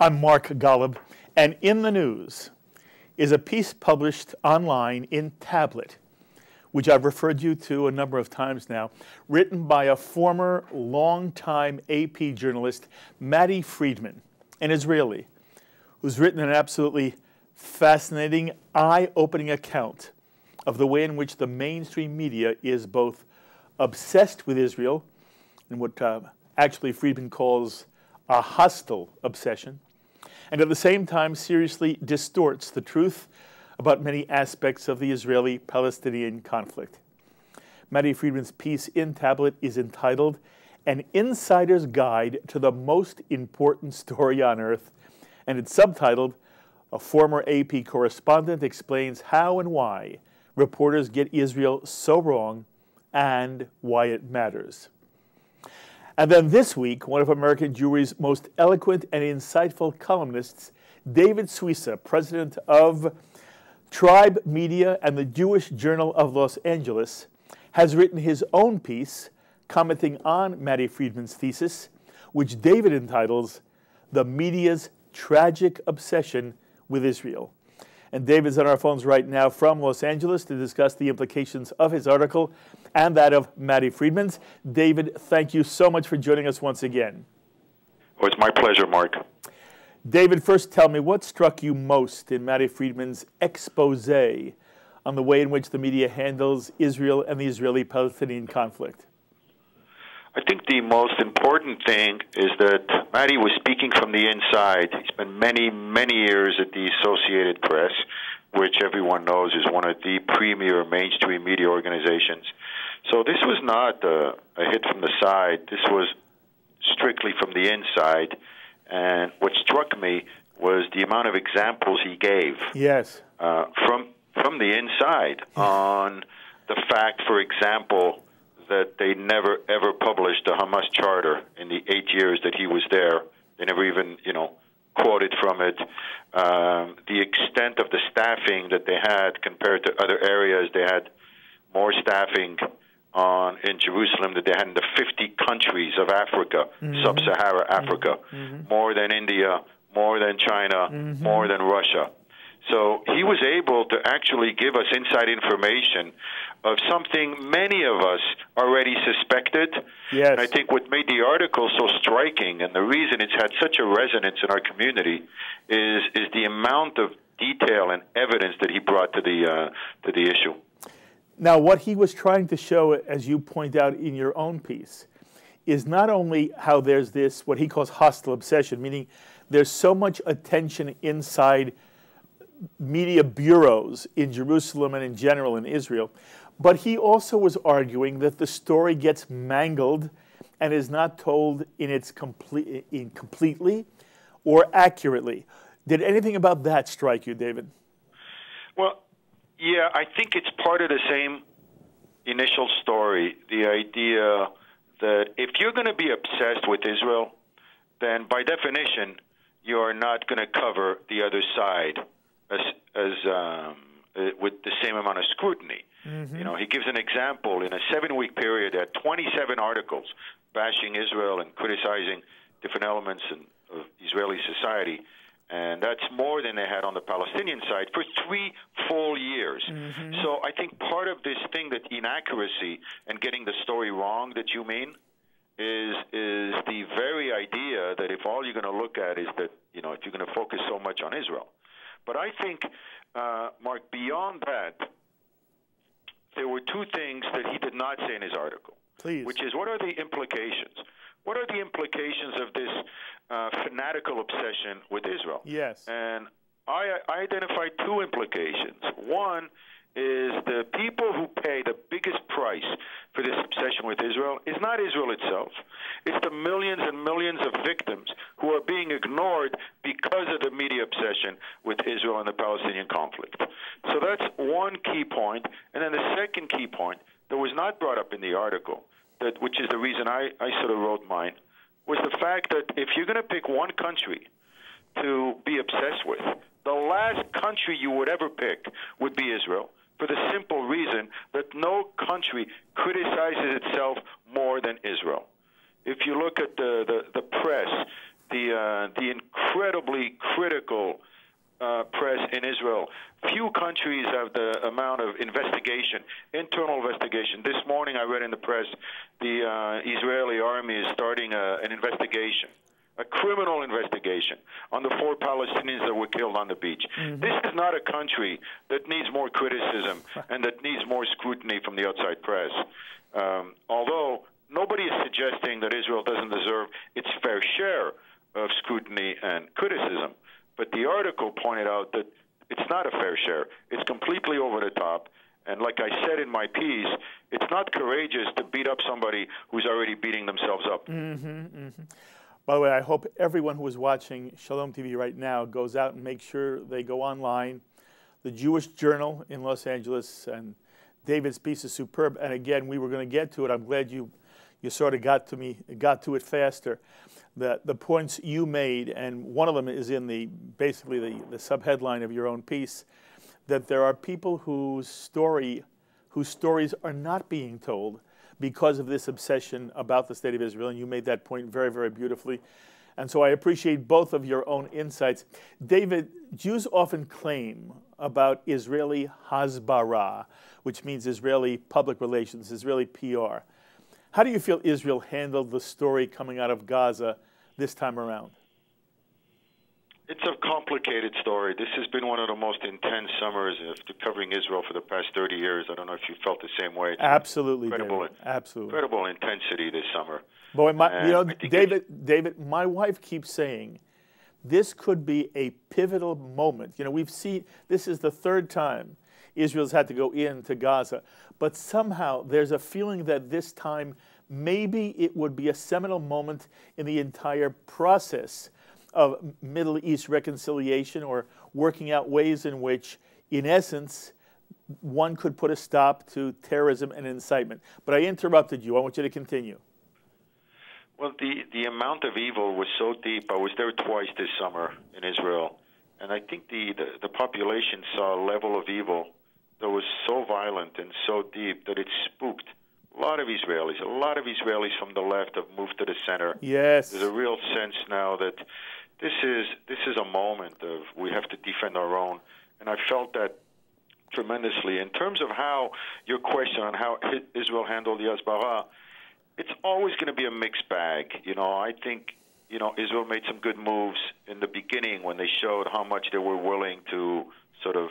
I'm Mark Golub, and in the news is a piece published online in Tablet, which I've referred you to a number of times now, written by a former longtime AP journalist, Matti Friedman, an Israeli, who's written an absolutely fascinating, eye-opening account of the way in which the mainstream media is both obsessed with Israel, and what actually Friedman calls a hostile obsession, and at the same time seriously distorts the truth about many aspects of the Israeli-Palestinian conflict. Matti Friedman's piece in Tablet is entitled An Insider's Guide to the Most Important Story on Earth, and it's subtitled A Former AP Correspondent Explains How and Why Reporters Get Israel So Wrong and Why It Matters. And then this week, one of American Jewry's most eloquent and insightful columnists, David Suissa, president of Tribe Media and the Jewish Journal of Los Angeles, has written his own piece commenting on Matti Friedman's thesis, which David entitles The Media's Tragic Obsession with Israel. And David's on our phones right now from Los Angeles to discuss the implications of his article and that of Matti Friedman's. David, thank you so much for joining us once again. Oh, it's my pleasure, Mark. David, first tell me, what struck you most in Matti Friedman's expose on the way in which the media handles Israel and the Israeli-Palestinian conflict? I think the most important thing is that Matti was speaking from the inside. He spent many, many years at the Associated Press, which everyone knows is one of the premier mainstream media organizations. So this was not a hit from the side. This was strictly from the inside. And what struck me was the amount of examples he gave. Yes. From the inside on the fact, for example, that they never, ever published the Hamas charter in the 8 years that he was there. They never even, quoted from it. The extent of the staffing that they had compared to other areas, they had more staffing in Jerusalem than they had in the 50 countries of Africa, sub-Saharan Africa, more than India, more than China, more than Russia. So he was able to actually give us inside information of something many of us already suspected. Yes. And I think what made the article so striking, and the reason it's had such a resonance in our community, is the amount of detail and evidence that he brought to the issue. Now, what he was trying to show, as you point out in your own piece, is not only how there's this, what he calls hostile obsession, meaning there's so much attention inside media bureaus in Jerusalem and in general in Israel, but he also was arguing that the story gets mangled and is not told in completely or accurately. Did anything about that strike you, David? Well, yeah, I think it's part of the same initial story, the idea that if you're going to be obsessed with Israel, then by definition, you're not going to cover the other side with the same amount of scrutiny. He gives an example. In a 7-week period, there are 27 articles bashing Israel and criticizing different elements of Israeli society. And that's more than they had on the Palestinian side for 3 full years. So I think part of this thing, that inaccuracy and getting the story wrong that you mean, is the very idea that if all you're going to look at is that, if you're going to focus so much on Israel. But I think, Mark, beyond that, there were 2 things that he did not say in his article. Please. Which is, what are the implications? What are the implications of this fanatical obsession with Israel? Yes. And I identified 2 implications. One is the people who pay the biggest price for this obsession with Israel is not Israel itself. It's the millions and millions of victims who are being ignored because of the media obsession with Israel and the Palestinian conflict. So that's one key point. And then the second key point that was not brought up in the article, which is the reason I sort of wrote mine, was the fact that if you're going to pick one country to be obsessed with, the last country you would ever pick would be Israel, for the simple reason that no country criticizes itself more than Israel. If you look at the press, the incredibly critical press in Israel. Few countries have the amount of investigation, internal investigation. This morning I read in the press the Israeli army is starting an investigation, a criminal investigation on the 4 Palestinians that were killed on the beach. This is not a country that needs more criticism and that needs more scrutiny from the outside press. Although nobody is suggesting that Israel doesn't deserve its fair share of scrutiny and criticism. But the article pointed out that it's not a fair share. It's completely over the top. And like I said in my piece, it's not courageous to beat up somebody who's already beating themselves up. By the way, I hope everyone who is watching Shalom TV right now goes out and makes sure they go online. The Jewish Journal in Los Angeles, and David's piece is superb. And again, we were going to get to it. I'm glad you sort of got to it faster. The points you made, and one of them is in basically the subheadline of your own piece, that there are people whose stories are not being told because of this obsession about the state of Israel, and you made that point very, very beautifully. And so I appreciate both of your own insights. David, Jews often claim about Israeli hasbara, which means Israeli public relations, Israeli PR. How do you feel Israel handled the story coming out of Gaza this time around? It's a complicated story. This has been one of the most intense summers after covering Israel for the past 30 years. I don't know if you felt the same way. Absolutely, incredible, David. Absolutely. Incredible intensity this summer. Boy, David, my wife keeps saying this could be a pivotal moment. You know, we've seen, this is the 3rd time Israel's had to go into Gaza, but somehow there's a feeling that this time maybe it would be a seminal moment in the entire process of Middle East reconciliation, or working out ways in which, in essence, one could put a stop to terrorism and incitement. But I interrupted you. I want you to continue. Well, the amount of evil was so deep. I was there twice this summer in Israel, and I think the population saw a level of evil that was so violent and so deep that it spooked a lot of Israelis. A lot of Israelis from the left have moved to the center. Yes. There's a real sense now that this is a moment of we have to defend our own, and I felt that tremendously. In terms of how your question on how Israel handled the Hasbara, it's always going to be a mixed bag. You know, I think, you know, Israel made some good moves in the beginning when they showed how much they were willing to sort of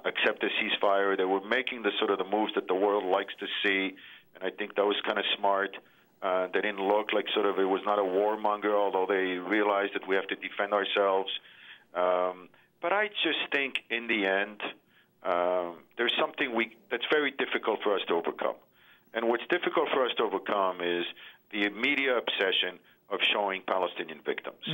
accept a ceasefire. They were making the sort of the moves that the world likes to see, and I think that was kind of smart. They didn't look like sort of it was not a warmonger, although they realized that we have to defend ourselves. But I just think in the end, there's something that's very difficult for us to overcome. And what's difficult for us to overcome is the media obsession of showing Palestinian victims.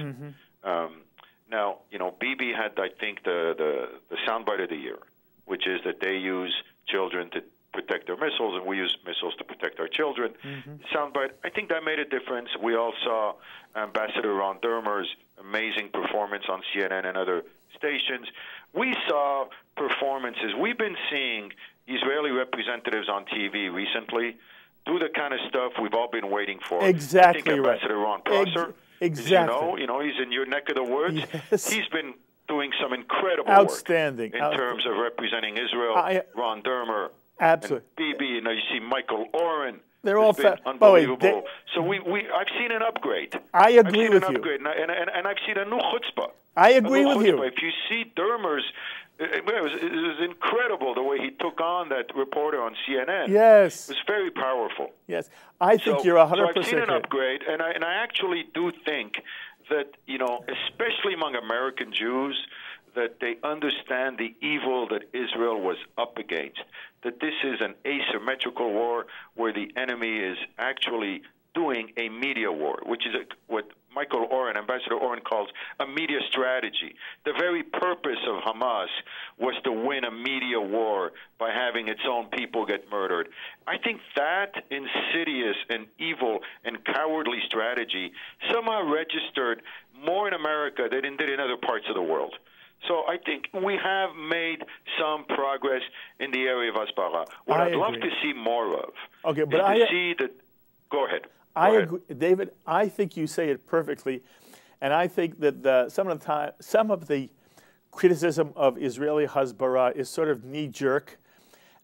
Now, you know, Bibi had, I think, the soundbite of the year, which is that they use children to protect their missiles, and we use missiles to protect our children. Soundbite, I think that made a difference. We all saw Ambassador Ron Dermer's amazing performance on CNN and other stations. We saw performances. We've been seeing Israeli representatives on TV recently do the kind of stuff we've all been waiting for. Exactly. I think Ambassador Ron Prosser, exactly. you know, he's in your neck of the woods. Yes. He's been doing some incredible outstanding work in terms of representing Israel. Ron Dermer, absolutely. And Bibi, you know, you see Michael Oren. They're all unbelievable. So I've seen an upgrade. I agree with you. And I've seen a new chutzpah. I agree with you. If you see Dermer's, it was incredible the way he took on that reporter on CNN. Yes. It was very powerful. Yes. I think you're 100% So I've seen an upgrade, and I actually do think that, you know, especially among American Jews, that they understand the evil that Israel was up against, that this is an asymmetrical war where the enemy is actually doing a media war, which is what Michael Oren, Ambassador Oren, calls a media strategy. The very purpose of Hamas was to win a media war by having its own people get murdered. I think that insidious and evil and cowardly strategy somehow registered more in America than it did in other parts of the world. So I think we have made some progress in the area of Hasbara. What I'd love to see more of is to see that. Go ahead. I agree, David. I think you say it perfectly. And I think that some of the criticism of Israeli Hasbara is sort of knee-jerk,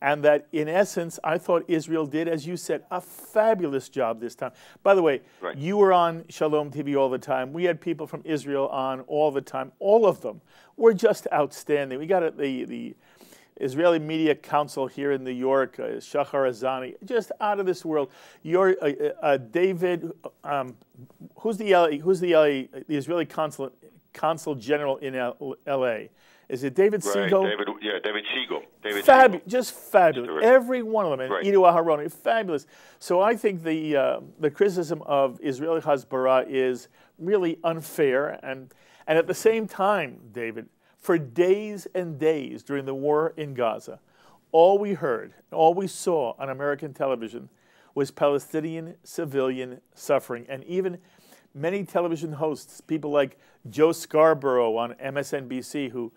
and that in essence, I thought Israel did, as you said, a fabulous job this time. By the way, Right. you were on Shalom TV all the time. We had people from Israel on all the time. All of them were just outstanding. We got the Israeli Media Council here in New York, Shachar Azani, just out of this world. Your David, who's the Israeli consul general in L.A.? Is it David Siegel? David Siegel. Just fabulous. Every one of them. And Right. Ido Aharoni, fabulous. So I think the criticism of Israeli Hasbara is really unfair. And at the same time, David, for days and days during the war in Gaza, all we heard, all we saw on American television was Palestinian civilian suffering. And even many television hosts, people like Joe Scarborough on MSNBC, who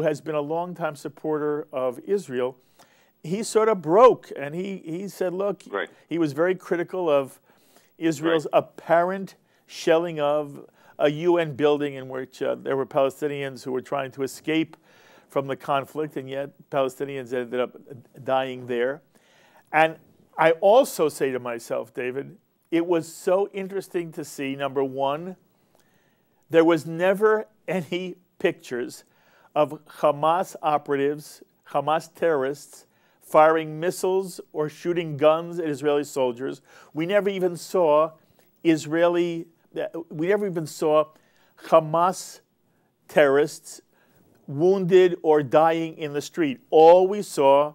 has been a longtime supporter of Israel, he sort of broke, and he said, look, Right. he was very critical of Israel's apparent shelling of a UN building in which there were Palestinians who were trying to escape from the conflict, and yet Palestinians ended up dying there. And I also say to myself, David, it was so interesting to see, number one, there was never any pictures of Hamas operatives, Hamas terrorists, firing missiles or shooting guns at Israeli soldiers. We never even saw Hamas terrorists wounded or dying in the street. All we saw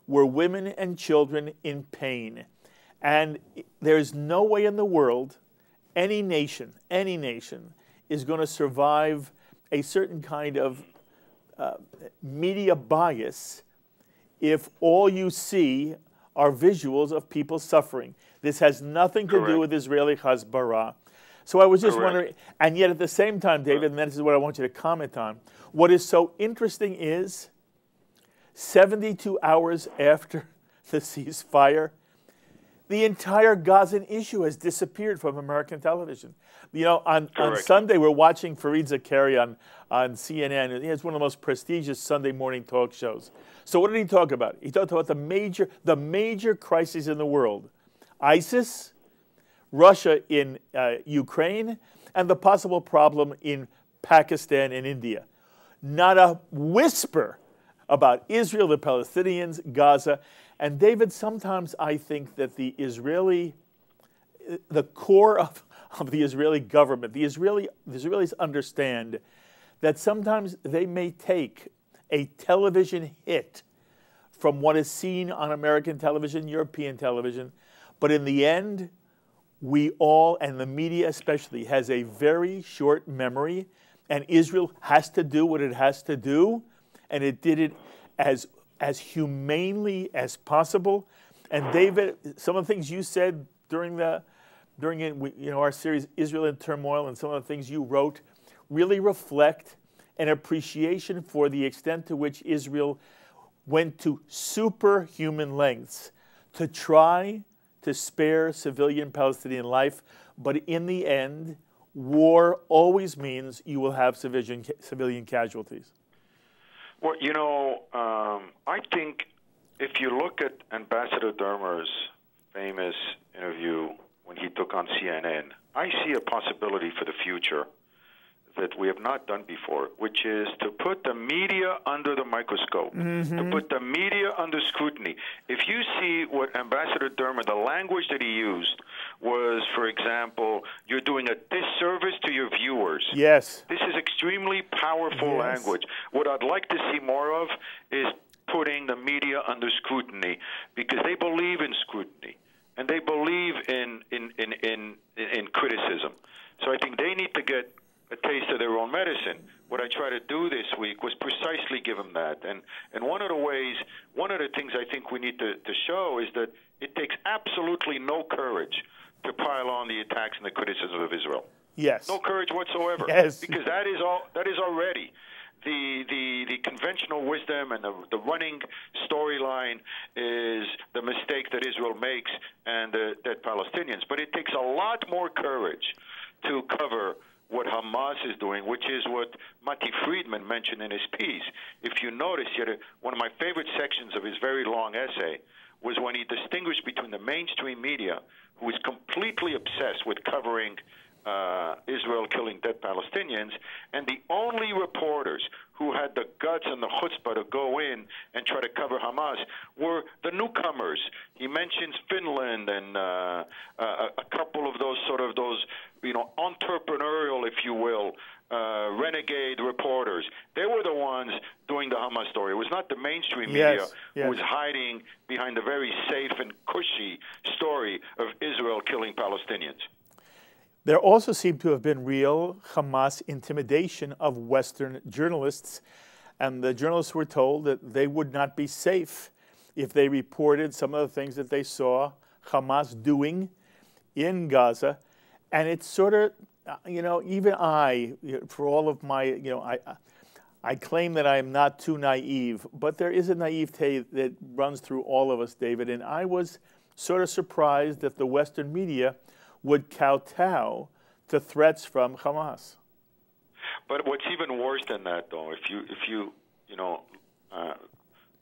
were women and children in pain. And there's no way in the world any nation is going to survive a certain kind of media bias if all you see are visuals of people suffering. This has nothing to do with Israeli Hasbara. So I was just wondering, and yet at the same time, David, and this is what I want you to comment on, what is so interesting is 72 hours after the ceasefire, the entire Gazan issue has disappeared from American television. On Sunday, we're watching Fareed Zakaria on CNN, and he has one of the most prestigious Sunday morning talk shows. So what did he talk about? He talked about the major crises in the world: ISIS, Russia in Ukraine, and the possible problem in Pakistan and India. Not a whisper about Israel, the Palestinians, Gaza. And David, sometimes I think that the core of the Israeli government, the Israelis understand that sometimes they may take a television hit from what is seen on American television, European television, but in the end, we all, and the media especially, has a very short memory, and Israel has to do what it has to do, and it did it as humanely as possible. And David, some of the things you said during our series Israel in Turmoil, and some of the things you wrote really reflect an appreciation for the extent to which Israel went to superhuman lengths to try to spare civilian Palestinian life. But in the end, war always means you will have civilian casualties. Well, I think if you look at Ambassador Dermer's famous interview when he took on CNN, I see a possibility for the future that we have not done before, which is to put the media under the microscope, to put the media under scrutiny. If you see what Ambassador Dermer, the language that he used was, for example, you're doing a disservice to your viewers. Yes. This is extremely powerful language. What I'd like to see more of is putting the media under scrutiny, because they believe in scrutiny and they believe in criticism. So I think they need to get a taste of their own medicine. What I tried to do this week was precisely give them that. And one of the things I think we need to show is that it takes absolutely no courage to pile on the attacks and the criticism of Israel. Yes. No courage whatsoever. Yes. Because that is already the conventional wisdom, and the running storyline is the mistake that Israel makes and the dead Palestinians. But it takes a lot more courage to cover what Hamas is doing, which is what Mati Friedman mentioned in his piece. If you notice, one of my favorite sections of his very long essay was when he distinguished between the mainstream media, who is completely obsessed with covering Israel killing dead Palestinians, and the only reporters who had the guts and the chutzpah to go in and try to cover Hamas were the newcomers. He mentions Finland and a couple of those entrepreneurial, if you will, renegade reporters. They were the ones doing the Hamas story. It was not the mainstream media who was hiding behind the very safe and cushy story of Israel killing Palestinians. There also seemed to have been real Hamas intimidation of Western journalists, and the journalists were told that they would not be safe if they reported some of the things that they saw Hamas doing in Gaza. And it's sort of, even for all of my, I claim that I am not too naive, but there is a naivete that runs through all of us, David, and I was sort of surprised that the Western media would kowtow to threats from Hamas. But what's even worse than that, though, if you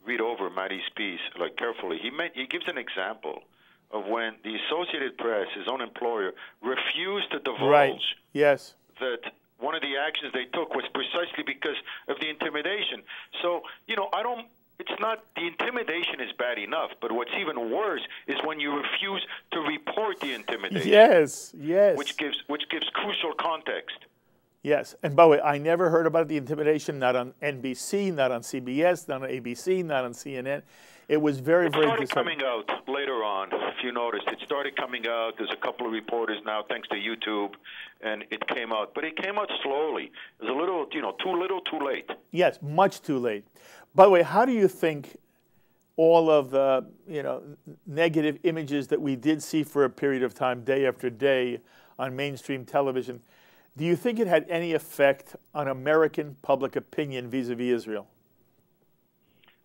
read over Matty's piece carefully, he gives an example of when the Associated Press, his own employer, refused to divulge that one of the actions they took was precisely because of the intimidation. So, it's not, the intimidation is bad enough, but what's even worse is when you refuse to report the intimidation. Yes. Which gives crucial context. Yes, and by the way, I never heard about the intimidation, not on NBC, not on CBS, not on ABC, not on CNN. It was very, very disheartening. It started coming out later on, if you noticed. It started coming out. There's a couple of reporters now, thanks to YouTube, and it came out. But it came out slowly. It was a little, too little, too late. Yes, much too late. By the way, how do you think all of the, negative images that we did see for a period of time, day after day, on mainstream television, do you think it had any effect on American public opinion vis-a-vis Israel?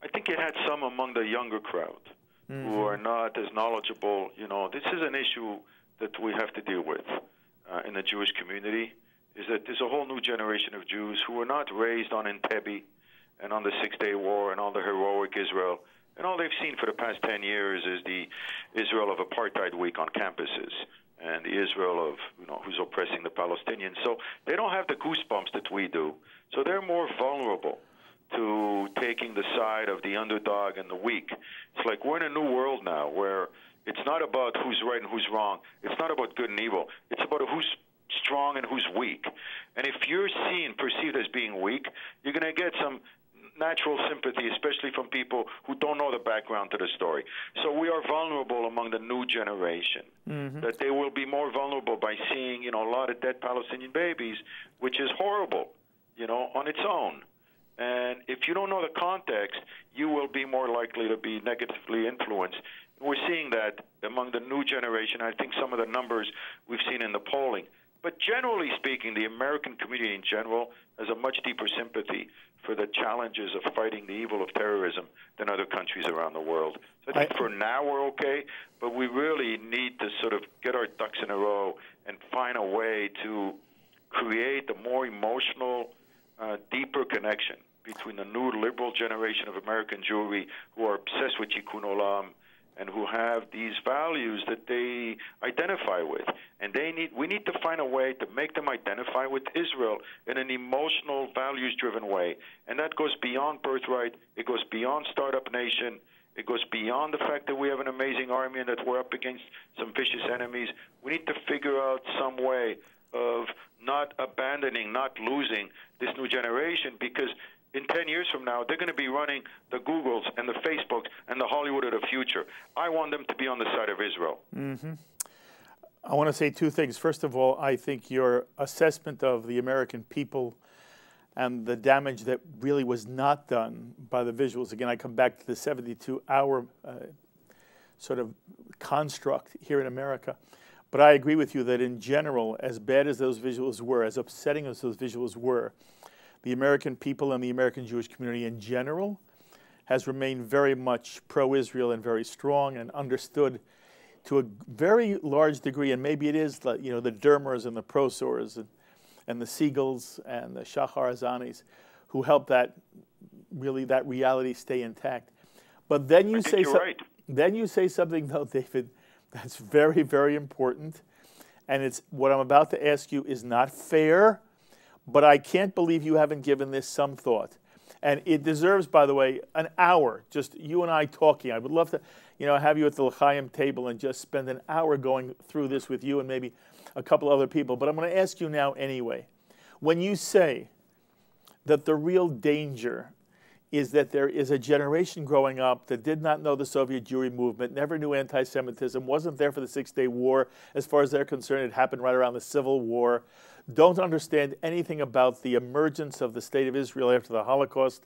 I think it had some among the younger crowd who are not as knowledgeable. This is an issue that we have to deal with in the Jewish community, is that there's a whole new generation of Jews who were not raised on Entebbe and on the Six-Day War and on the heroic Israel. And all they've seen for the past 10 years is the Israel of apartheid week on campuses and the Israel of, who's oppressing the Palestinians. So they don't have the goosebumps that we do. So they're more vulnerable to taking the side of the underdog and the weak. It's like we're in a new world now where it's not about who's right and who's wrong. It's not about good and evil. It's about who's strong and who's weak. And if you're perceived as being weak, you're going to get some natural sympathy, especially from people who don't know the background to the story. So we are vulnerable among the new generation, that they will be more vulnerable by seeing, a lot of dead Palestinian babies, which is horrible, on its own. And if you don't know the context, you will be more likely to be negatively influenced. We're seeing that among the new generation. I think some of the numbers we've seen in the polling. But generally speaking, the American community in general has a much deeper sympathy for the challenges of fighting the evil of terrorism than other countries around the world. So I think for now we're okay, but we really need to sort of get our ducks in a row and find a way to create a more emotional, deeper connection between the new liberal generation of American Jewry who are obsessed with Tikkun Olam and who have these values that they identify with. And we need to find a way to make them identify with Israel in an emotional, values-driven way. And that goes beyond birthright. It goes beyond startup nation. It goes beyond the fact that we have an amazing army and that we're up against some vicious enemies. We need to figure out some way of not abandoning, not losing this new generation, because in 10 years from now, they're going to be running the Googles and the Facebooks and the Hollywood of the future. I want them to be on the side of Israel. I want to say two things. First of all, I think your assessment of the American people and the damage that really was not done by the visuals. Again, I come back to the 72-hour sort of construct here in America. But I agree with you that in general, as bad as those visuals were, as upsetting as those visuals were, the American people and the American Jewish community in general has remained very much pro-Israel and very strong and understood to a very large degree, and maybe it is the Dermers and the Prosors and the Siegels and the Shachar Azanis, who helped that reality stay intact. But then you say then you say something though, David, that's very, very important, and it's what I'm about to ask you is not fair, but I can't believe you haven't given this some thought. And it deserves, by the way, an hour, just you and I talking. I would love to, have you at the L'chaim table and just spend an hour going through this with you and maybe a couple other people. But I'm going to ask you now anyway. When you say that the real danger is that there is a generation growing up that did not know the Soviet Jewry movement, never knew anti-Semitism, wasn't there for the Six-Day War. As far as they're concerned, it happened right around the Civil War, don't understand anything about the emergence of the State of Israel after the Holocaust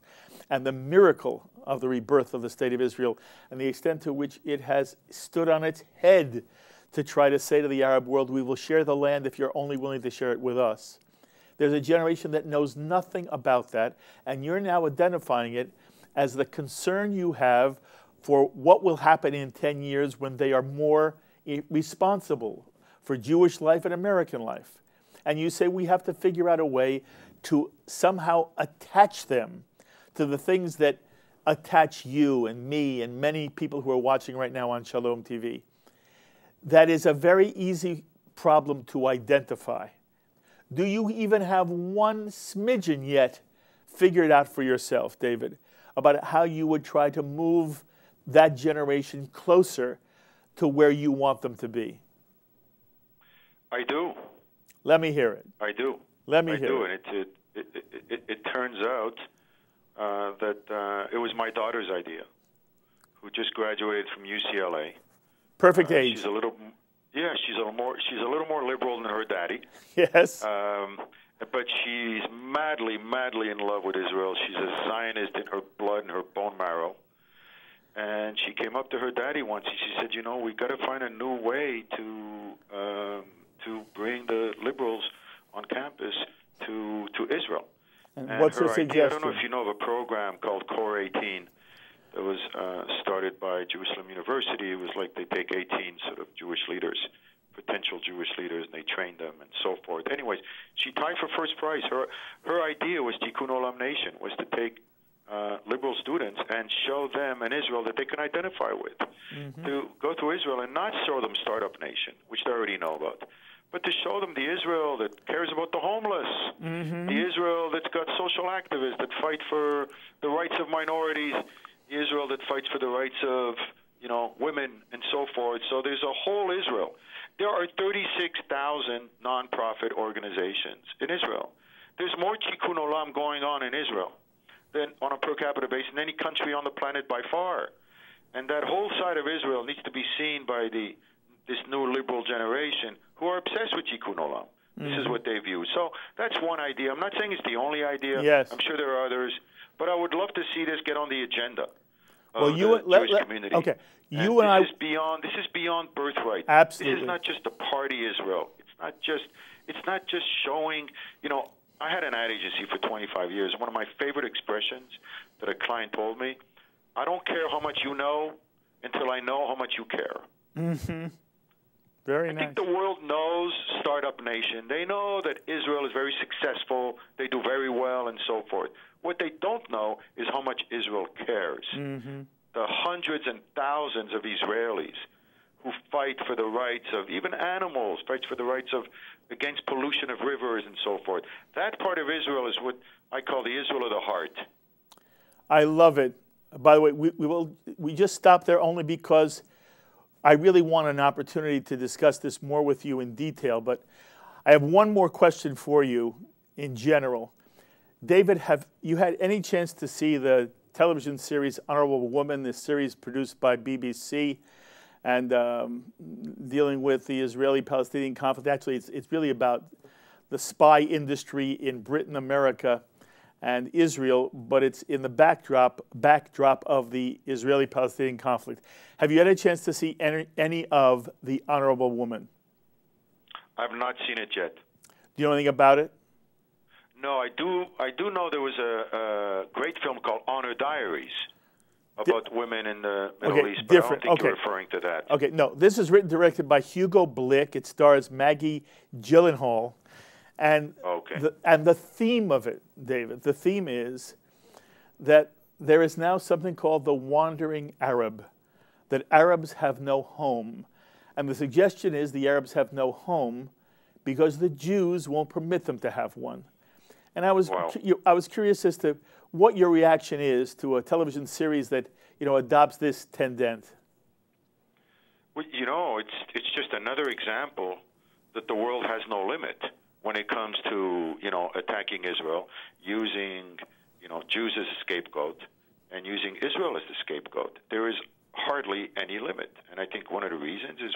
and the miracle of the rebirth of the State of Israel and the extent to which it has stood on its head to try to say to the Arab world, we will share the land if you're only willing to share it with us. There's a generation that knows nothing about that, and you're now identifying it as the concern you have for what will happen in 10 years when they are more responsible for Jewish life and American life. And you say we have to figure out a way to somehow attach them to the things that attach you and me and many people who are watching right now on Shalom TV. That is a very easy problem to identify. Do you even have one smidgen yet figured out for yourself, David, about how you would try to move that generation closer to where you want them to be? I do. Let me hear it. I do. Let me hear it. And it turns out that it was my daughter's idea, who just graduated from UCLA. Perfect age. She's a little more liberal than her daddy. Yes. But she's madly, madly in love with Israel. She's a Zionist in her blood and her bone marrow. And she came up to her daddy once and she said, we got to find a new way to bring the liberals on campus to Israel. And what's her suggestion? I don't know if you know of a program called Core 18 that was started by Jerusalem University. It was like they take 18 sort of Jewish leaders, potential Jewish leaders, and they train them and so forth. Anyways, she tied for first prize. Her idea was Tikkun Olam Nation, was to take liberal students and show them an Israel that they can identify with, to go to Israel and not show them Startup Nation, which they already know about, but to show them the Israel that cares about the homeless, the Israel that's got social activists that fight for the rights of minorities, the Israel that fights for the rights of women and so forth. So there's a whole Israel. There are 36,000 nonprofit organizations in Israel. There's more Tikkun Olam going on in Israel than on a per capita basis in any country on the planet by far. And that whole side of Israel needs to be seen by this new liberal generation who are obsessed with Tikkun Olam. This is what they view. So that's one idea. I'm not saying it's the only idea. Yes. I'm sure there are others. But I would love to see this get on the agenda of the Jewish community. Okay. This is beyond birthright. Absolutely. This is not just a party Israel. It's not just showing, I had an ad agency for 25 years. One of my favorite expressions that a client told me, I don't care how much you know until I know how much you care. Very nice. I think the world knows Startup Nation. They know that Israel is very successful. They do very well and so forth. What they don't know is how much Israel cares. The hundreds and thousands of Israelis who fight for the rights of even animals, fight for the rights of against pollution of rivers and so forth. That part of Israel is what I call the Israel of the heart. I love it. By the way, we just stopped there only because I really want an opportunity to discuss this more with you in detail. But I have one more question for you in general. David, have you had any chance to see the television series Honorable Woman, this series produced by BBC and dealing with the Israeli-Palestinian conflict? Actually, it's really about the spy industry in Britain, America, and Israel, but it's in the backdrop of the Israeli-Palestinian conflict. Have you had a chance to see any of the Honorable Woman? I've not seen it yet. Do you know anything about it? No, I do know there was a great film called Honor Diaries about women in the Middle East, but I don't think you're referring to that. Okay, no. This is written and directed by Hugo Blick. It stars Maggie Gyllenhaal. And, Okay. the theme of it, David, the theme is that there is now something called the wandering Arab, that Arabs have no home. And the suggestion is the Arabs have no home because the Jews won't permit them to have one. And I was curious as to what your reaction is to a television series that, adopts this tendent. Well, it's just another example that the world has no limit when it comes to, attacking Israel, using, Jews as a scapegoat, and using Israel as the scapegoat. There is hardly any limit. And I think one of the reasons is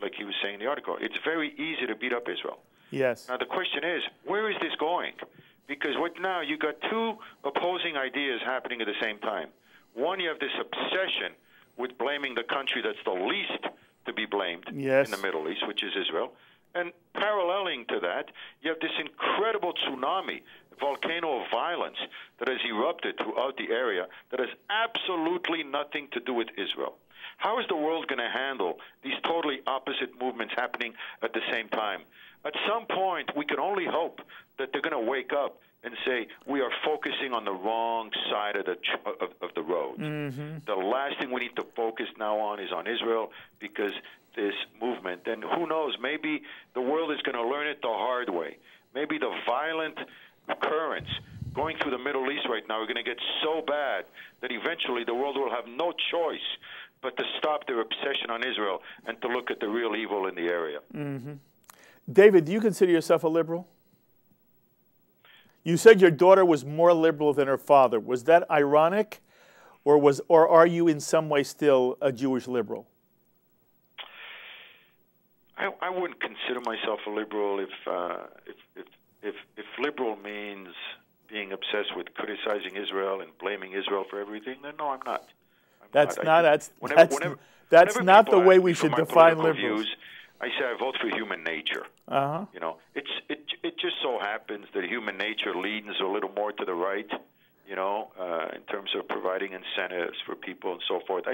like he was saying in the article, it's very easy to beat up Israel. Yes. Now, the question is, where is this going? Because right now you got two opposing ideas happening at the same time. One, you have this obsession with blaming the country that's the least to be blamed in the Middle East, which is Israel. And paralleling to that, you have this incredible tsunami, volcano of violence that has erupted throughout the area that has absolutely nothing to do with Israel. How is the world going to handle these totally opposite movements happening at the same time? At some point, we can only hope that they're going to wake up and say, we are focusing on the wrong side of the road. Mm-hmm. The last thing we need to focus now on is on Israel, because this movement, and who knows, maybe the world is going to learn it the hard way. Maybe the violent currents going through the Middle East right now are going to get so bad that eventually the world will have no choice but to stop their obsession on Israel and to look at the real evil in the area. Mm-hmm. David, do you consider yourself a liberal? You said your daughter was more liberal than her father. Was that ironic, or are you in some way still a Jewish liberal? I wouldn't consider myself a liberal if liberal means being obsessed with criticizing Israel and blaming Israel for everything. Then no, I'm not. That's not the way we should define liberals. Views, I say I vote for human nature. Uh-huh. It just so happens that human nature leans a little more to the right, in terms of providing incentives for people and so forth.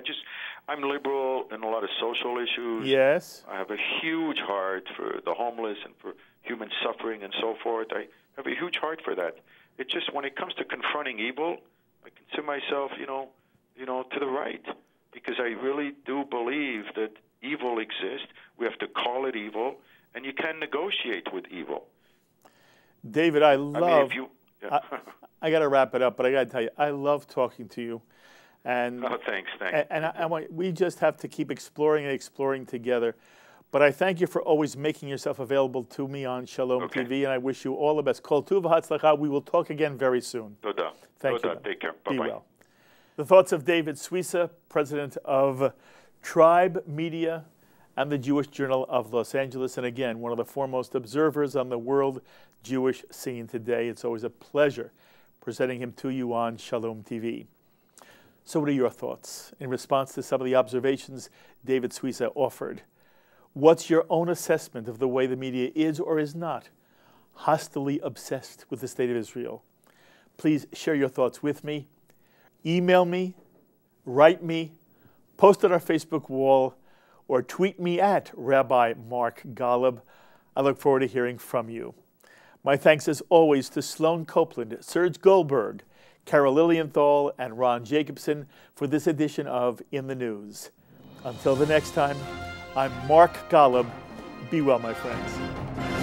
I'm liberal in a lot of social issues. Yes. I have a huge heart for the homeless and for human suffering and so forth. I have a huge heart for that. It's just when it comes to confronting evil, I consider myself, to the right, because I really do believe that evil exists. We have to call it evil, and you can negotiate with evil. David, I got to wrap it up, but I got to tell you, I love talking to you. And thanks. We just have to keep exploring together. But I thank you for always making yourself available to me on Shalom TV, and I wish you all the best. Kol tuv v'hatzlacha. We will talk again very soon. Toda. Thank you. Take care. Be Bye-bye. well. The thoughts of David Suissa, president of Tribe Media and the Jewish Journal of Los Angeles, and again, one of the foremost observers on the world Jewish scene today. It's always a pleasure presenting him to you on Shalom TV. So what are your thoughts in response to some of the observations David Suissa offered? What's your own assessment of the way the media is or is not hostilely obsessed with the state of Israel? Please share your thoughts with me. Email me, write me, post on our Facebook wall, or tweet me at Rabbi Mark Golub. I look forward to hearing from you. My thanks as always to Sloan Copeland, Serge Goldberg, Carol Lilienthal, and Ron Jacobson for this edition of In the News. Until the next time, I'm Mark Golub. Be well, my friends.